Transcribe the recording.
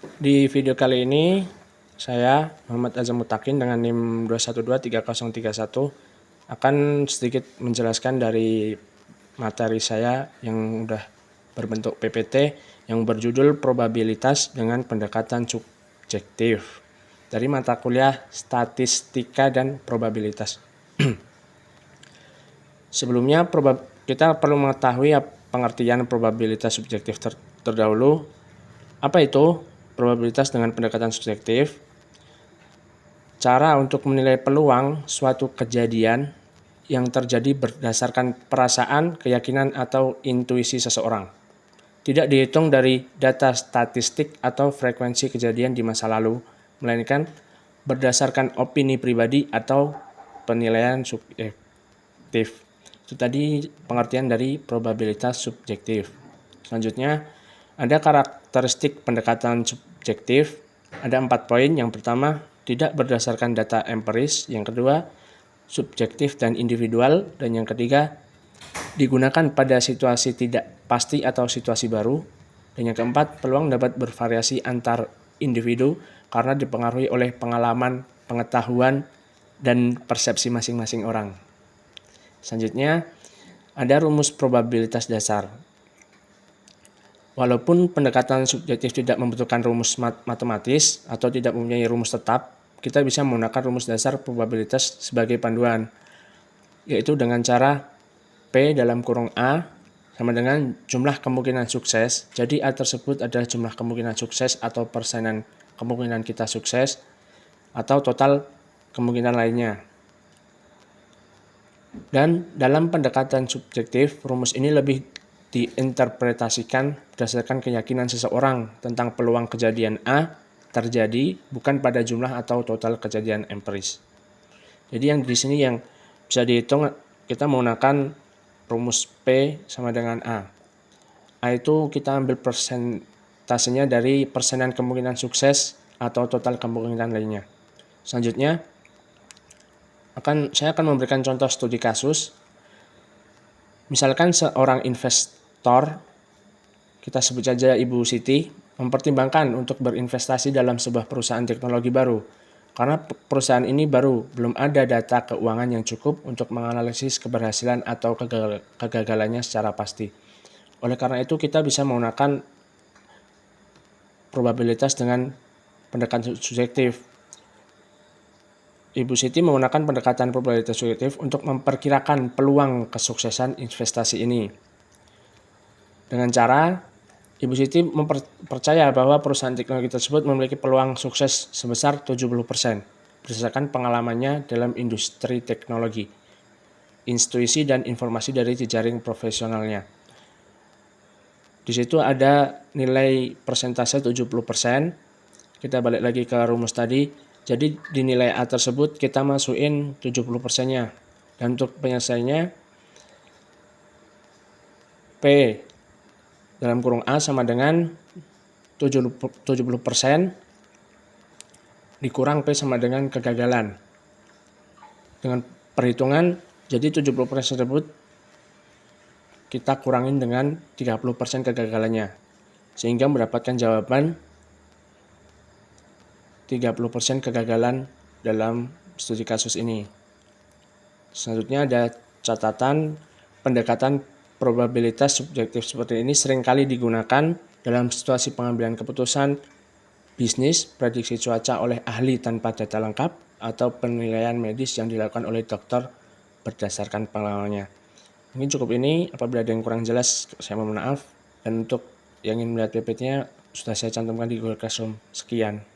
Di video kali ini, saya Muhammad Azam Mutakin dengan NIM 2123031 akan sedikit menjelaskan dari materi saya yang udah berbentuk PPT yang berjudul probabilitas dengan pendekatan subjektif dari mata kuliah statistika dan probabilitas. Sebelumnya kita perlu mengetahui pengertian probabilitas subjektif terdahulu. Apa itu probabilitas dengan pendekatan subjektif? Cara untuk menilai peluang suatu kejadian yang terjadi berdasarkan perasaan, keyakinan, atau intuisi seseorang. Tidak dihitung dari data statistik atau frekuensi kejadian di masa lalu, melainkan berdasarkan opini pribadi atau penilaian subjektif. Itu tadi pengertian dari probabilitas subjektif. Selanjutnya, ada karakteristik pendekatan subjektif. Ada 4 poin. Yang pertama, tidak berdasarkan data empiris. Yang kedua, subjektif dan individual. Dan yang ketiga, digunakan pada situasi tidak pasti atau situasi baru. Dan yang keempat, peluang dapat bervariasi antar individu karena dipengaruhi oleh pengalaman, pengetahuan, dan persepsi masing-masing orang. Selanjutnya, ada rumus probabilitas dasar. Walaupun pendekatan subjektif tidak membutuhkan rumus matematis atau tidak mempunyai rumus tetap, kita bisa menggunakan rumus dasar probabilitas sebagai panduan, yaitu dengan cara P dalam kurung A sama dengan jumlah kemungkinan sukses. Jadi A tersebut adalah jumlah kemungkinan sukses atau persenan kemungkinan kita sukses atau total kemungkinan lainnya. Dan dalam pendekatan subjektif, rumus ini lebih diinterpretasikan berdasarkan keyakinan seseorang tentang peluang kejadian A terjadi bukan pada jumlah atau total kejadian empiris. Jadi yang di sini yang bisa dihitung, kita menggunakan rumus P sama dengan A. A itu kita ambil persentasenya dari persenan kemungkinan sukses atau total kemungkinan lainnya. Selanjutnya, saya akan memberikan contoh studi kasus. Misalkan seorang investor, kita sebut saja Ibu Siti, mempertimbangkan untuk berinvestasi dalam sebuah perusahaan teknologi baru. Karena perusahaan ini baru, belum ada data keuangan yang cukup untuk menganalisis keberhasilan atau kegagalannya secara pasti. Oleh karena itu, kita bisa menggunakan probabilitas dengan pendekatan subjektif. Ibu Siti menggunakan pendekatan probabilitas subjektif untuk memperkirakan peluang kesuksesan investasi ini. Dengan cara, Ibu Siti percaya bahwa perusahaan teknologi tersebut memiliki peluang sukses sebesar 70% berdasarkan pengalamannya dalam industri teknologi, intuisi dan informasi dari jejaring profesionalnya. Di situ ada nilai persentase 70%. Kita balik lagi ke rumus tadi. Jadi di nilai A tersebut kita masukin 70%-nya. Dan untuk penyelesaiannya, P dalam kurung A sama dengan 70% dikurang P sama dengan kegagalan. Dengan perhitungan, jadi 70% tersebut kita kurangin dengan 30% kegagalannya. Sehingga mendapatkan jawaban 30% kegagalan dalam studi kasus ini. Selanjutnya ada catatan pendekatan probabilitas subjektif seperti ini seringkali digunakan dalam situasi pengambilan keputusan bisnis, prediksi cuaca oleh ahli tanpa data lengkap, atau penilaian medis yang dilakukan oleh dokter berdasarkan pengalamannya. Mungkin cukup ini. Apabila ada yang kurang jelas, saya mohon maaf. Dan untuk yang ingin melihat PPT-nya sudah saya cantumkan di Google Classroom. Sekian.